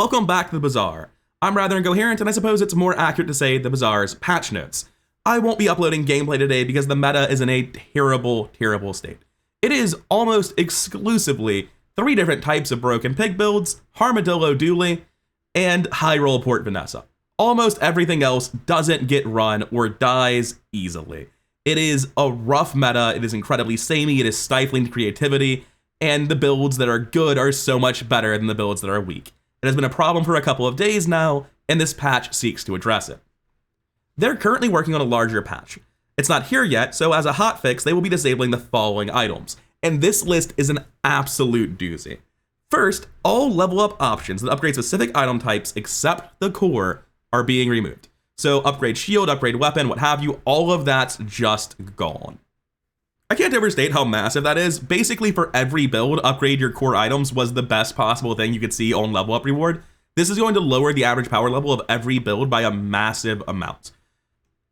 Welcome back to the Bazaar. I'm rather incoherent, and I suppose it's more accurate to say the Bazaar's patch notes. I won't be uploading gameplay today because the meta is in a terrible, terrible state. It is almost exclusively 3 different types of broken pig builds, Harmadillo dually, and high roll Port Vanessa. Almost everything else doesn't get run or dies easily. It is a rough meta, it is incredibly samey, it is stifling to creativity, and the builds that are good are so much better than the builds that are weak. It has been a problem for a couple of days now, and this patch seeks to address it. They're currently working on a larger patch. It's not here yet, so as a hotfix, they will be disabling the following items, and this list is an absolute doozy. First, all level up options that upgrade specific item types except the core are being removed. So upgrade shield, upgrade weapon, what have you, all of that's just gone. I can't overstate how massive that is. Basically, for every build, upgrade your core items was the best possible thing you could see on level up reward. This is going to lower the average power level of every build by a massive amount.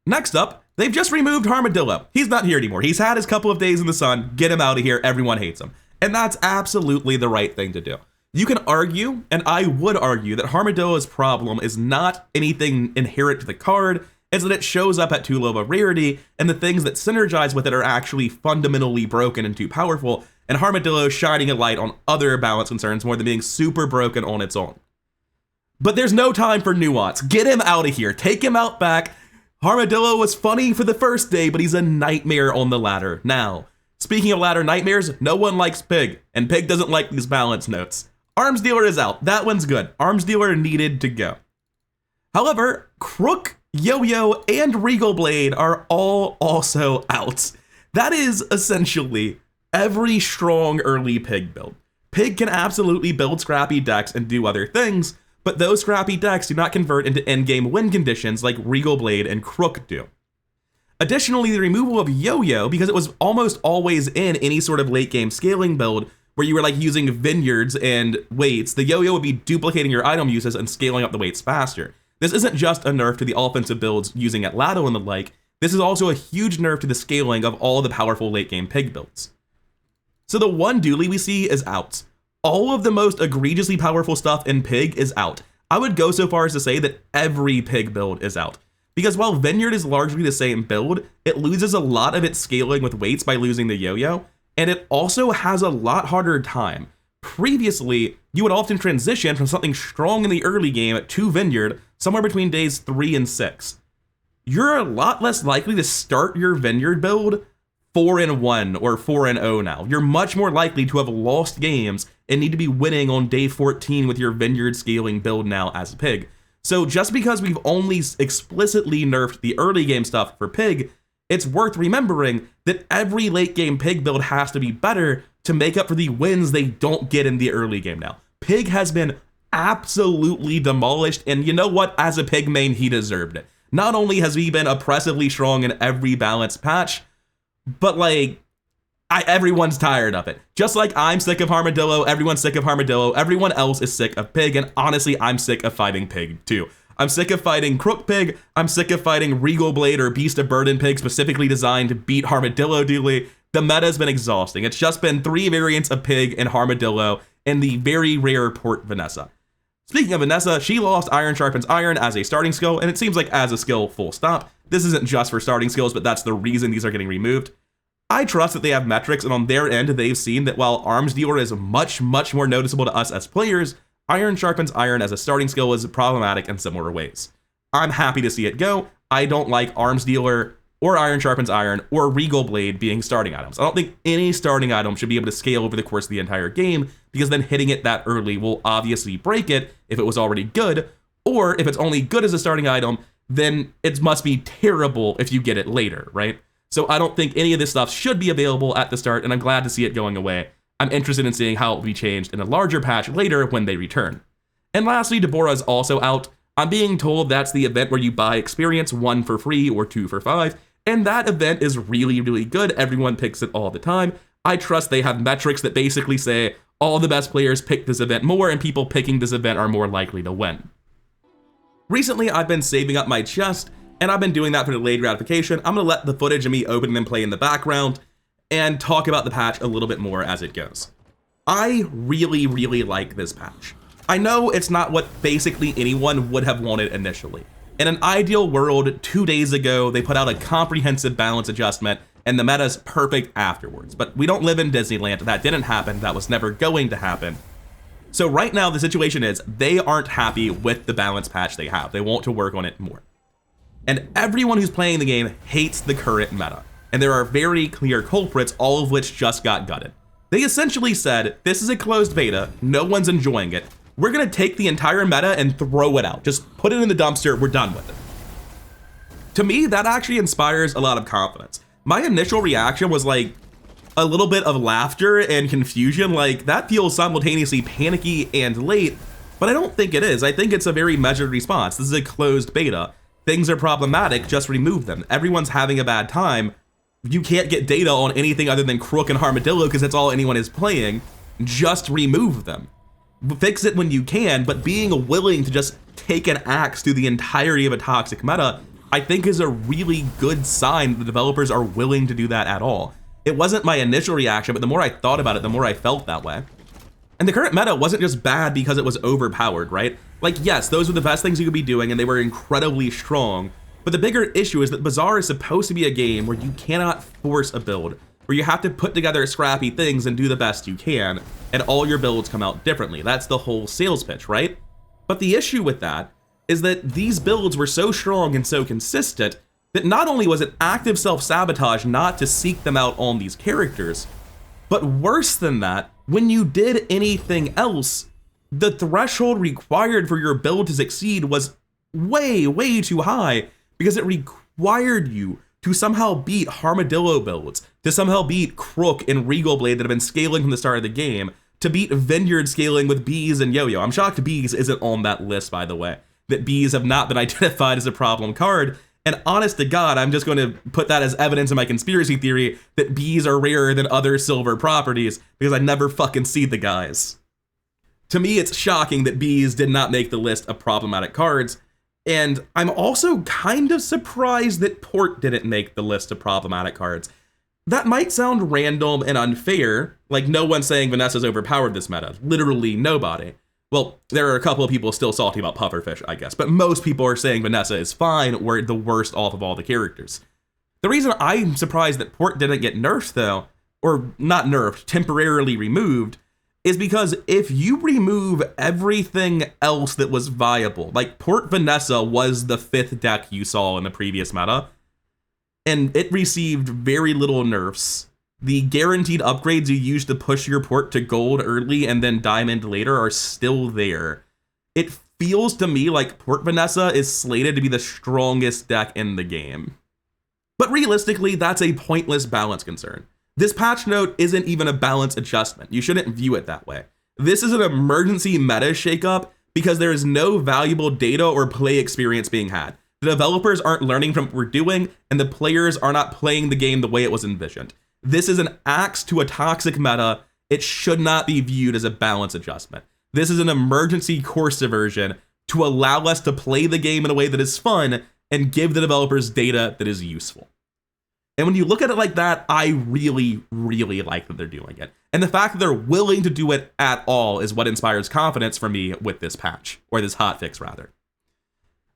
Next up, they've just removed Harmadillo. He's not here anymore. He's had his couple of days in the sun. Get him out of here. Everyone hates him. And that's absolutely the right thing to do. You can argue, and I would argue, that Harmadillo's problem is not anything inherent to the card, is that it shows up at too low of a rarity, and the things that synergize with it are actually fundamentally broken and too powerful, and Harmadillo shining a light on other balance concerns more than being super broken on its own. But there's no time for nuance. Get him out of here. Take him out back. Harmadillo was funny for the first day, but he's a nightmare on the ladder. Now, speaking of ladder nightmares, no one likes Pig, and Pig doesn't like these balance notes. Arms Dealer is out. That one's good. Arms Dealer needed to go. However, Crook, Yo-Yo, and Regal Blade are all also out. That is essentially every strong early Pig build. Pig can absolutely build scrappy decks and do other things, but those scrappy decks do not convert into endgame win conditions like Regal Blade and Crook do. Additionally, the removal of Yo-Yo, because it was almost always in any sort of late game scaling build where you were like using vineyards and weights, the Yo-Yo would be duplicating your item uses and scaling up the weights faster. This isn't just a nerf to the offensive builds using Atlato and the like, this is also a huge nerf to the scaling of all the powerful late game Pig builds. So the one dually we see is out. All of the most egregiously powerful stuff in Pig is out. I would go so far as to say that every Pig build is out. Because while Vineyard is largely the same build, it loses a lot of its scaling with weights by losing the Yo-Yo, and it also has a lot harder time. Previously, you would often transition from something strong in the early game to Vineyard somewhere between days 3 and 6. You're a lot less likely to start your Vineyard build 4-1 or 4-0 now. You're much more likely to have lost games and need to be winning on day 14 with your Vineyard scaling build now as Pig. So just because we've only explicitly nerfed the early game stuff for Pig, it's worth remembering that every late game Pig build has to be better to make up for the wins they don't get in the early game now. Pig has been absolutely demolished, and you know what? As a Pig main, he deserved it. Not only has he been oppressively strong in every balanced patch, but like, everyone's tired of it. Just like I'm sick of Harmadillo, everyone's sick of Harmadillo, everyone else is sick of Pig, and honestly, I'm sick of fighting Pig too. I'm sick of fighting Crook Pig, I'm sick of fighting Regal Blade or Beast of Burden Pig specifically designed to beat Harmadillo dually. The meta has been exhausting. It's just been 3 variants of Pig and Harmadillo and the very rare Port Vanessa. Speaking of Vanessa, she lost Iron Sharpens Iron as a starting skill, and it seems like as a skill full stop. This isn't just for starting skills, but that's the reason these are getting removed. I trust that they have metrics, and on their end, they've seen that while Arms Dealer is much, much more noticeable to us as players, Iron Sharpens Iron as a starting skill is problematic in similar ways. I'm happy to see it go. I don't like Arms Dealer or Iron Sharpens Iron or Regal Blade being starting items. I don't think any starting item should be able to scale over the course of the entire game, because then hitting it that early will obviously break it if it was already good, or if it's only good as a starting item, then it must be terrible if you get it later, right? So I don't think any of this stuff should be available at the start, and I'm glad to see it going away. I'm interested in seeing how it will be changed in a larger patch later when they return. And lastly, Deborah is also out. I'm being told that's the event where you buy experience 1 for free or 2 for 5, and that event is really, really good. Everyone picks it all the time. I trust they have metrics that basically say all the best players pick this event more, and people picking this event are more likely to win. Recently, I've been saving up my chest, and I've been doing that for delayed gratification. I'm gonna let the footage of me opening them play in the background and talk about the patch a little bit more as it goes. I really, really like this patch. I know it's not what basically anyone would have wanted initially. In an ideal world, 2 days ago, they put out a comprehensive balance adjustment and the meta's perfect afterwards. But we don't live in Disneyland. That didn't happen. That was never going to happen. So right now, the situation is they aren't happy with the balance patch they have. They want to work on it more. And everyone who's playing the game hates the current meta. And there are very clear culprits, all of which just got gutted. They essentially said, this is a closed beta. No one's enjoying it. We're going to take the entire meta and throw it out. Just put it in the dumpster. We're done with it. To me, that actually inspires a lot of confidence. My initial reaction was like a little bit of laughter and confusion. Like, that feels simultaneously panicky and late, but I don't think it is. I think it's a very measured response. This is a closed beta. Things are problematic. Just remove them. Everyone's having a bad time. You can't get data on anything other than Crook and Harmadillo because that's all anyone is playing. Just remove them. Fix it when you can, but being willing to just take an axe through the entirety of a toxic meta, I think is a really good sign that the developers are willing to do that at all. It wasn't my initial reaction, but the more I thought about it, the more I felt that way. And the current meta wasn't just bad because it was overpowered, right? Like, yes, those were the best things you could be doing and they were incredibly strong, but the bigger issue is that Bazaar is supposed to be a game where you cannot force a build, where you have to put together scrappy things and do the best you can, and all your builds come out differently. That's the whole sales pitch, right? But the issue with that is that these builds were so strong and so consistent that not only was it active self-sabotage not to seek them out on these characters, but worse than that, when you did anything else, the threshold required for your build to succeed was way, way too high because it required you to somehow beat Harmadillo builds, to somehow beat Crook and Regal Blade that have been scaling from the start of the game, to beat Vineyard scaling with Bees and Yo-Yo. I'm shocked Bees isn't on that list, by the way, that Bees have not been identified as a problem card. And honest to God, I'm just going to put that as evidence in my conspiracy theory that Bees are rarer than other silver properties because I never fucking see the guys. To me, it's shocking that Bees did not make the list of problematic cards. And I'm also kind of surprised that Port didn't make the list of problematic cards. That might sound random and unfair, like no one's saying Vanessa's overpowered this meta, literally nobody. Well, there are a couple of people still salty about Pufferfish, I guess, but most people are saying Vanessa is fine, we're the worst off of all the characters. The reason I'm surprised that Port didn't get nerfed though, or not nerfed, temporarily removed, is because if you remove everything else that was viable, like Port Vanessa was the 5th deck you saw in the previous meta, and it received very little nerfs. The guaranteed upgrades you used to push your port to gold early and then diamond later are still there. It feels to me like Port Vanessa is slated to be the strongest deck in the game. But realistically, that's a pointless balance concern. This patch note isn't even a balance adjustment. You shouldn't view it that way. This is an emergency meta shakeup because there is no valuable data or play experience being had. The developers aren't learning from what we're doing, and the players are not playing the game the way it was envisioned. This is an axe to a toxic meta. It should not be viewed as a balance adjustment. This is an emergency course diversion to allow us to play the game in a way that is fun and give the developers data that is useful. And when you look at it like that, I really, really like that they're doing it. And the fact that they're willing to do it at all is what inspires confidence for me with this patch, or this hotfix rather.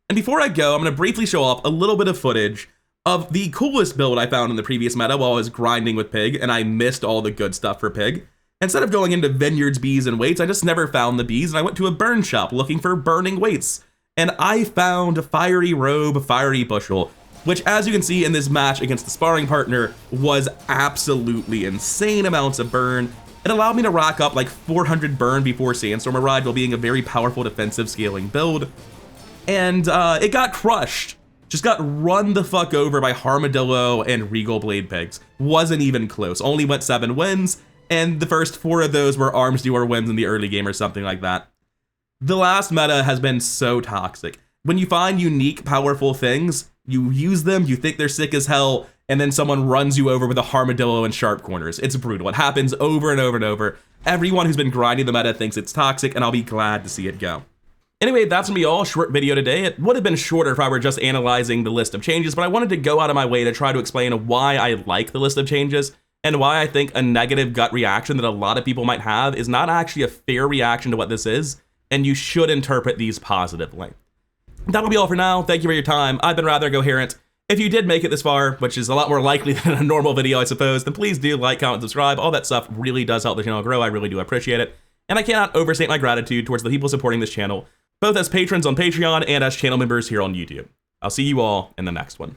And before I go, I'm going to briefly show off a little bit of footage of the coolest build I found in the previous meta while I was grinding with Pig, and I missed all the good stuff for Pig. Instead of going into Vineyards, Bees, and Weights, I just never found the bees, and I went to a burn shop looking for burning weights. And I found Fiery Robe, Fiery Bushel, which, as you can see in this match against the sparring partner, was absolutely insane amounts of burn. It allowed me to rack up like 400 burn before Sandstorm arrived while being a very powerful defensive scaling build. And it got crushed. Just got run the fuck over by Harmadillo and Regal Blade Pigs. Wasn't even close. Only went 7 wins, and the first 4 of those were arms dealer wins in the early game or something like that. The last meta has been so toxic. When you find unique, powerful things, you use them, you think they're sick as hell, and then someone runs you over with a Harmadillo and sharp corners. It's brutal. It happens over and over and over. Everyone who's been grinding the meta thinks it's toxic, and I'll be glad to see it go. Anyway, that's gonna be all. Short video today. It would have been shorter if I were just analyzing the list of changes, but I wanted to go out of my way to try to explain why I like the list of changes and why I think a negative gut reaction that a lot of people might have is not actually a fair reaction to what this is, and you should interpret these positively. That'll be all for now. Thank you for your time. I've been Rather Incoherent. If you did make it this far, which is a lot more likely than a normal video, I suppose, then please do like, comment, subscribe. All that stuff really does help the channel grow. I really do appreciate it. And I cannot overstate my gratitude towards the people supporting this channel, both as patrons on Patreon and as channel members here on YouTube. I'll see you all in the next one.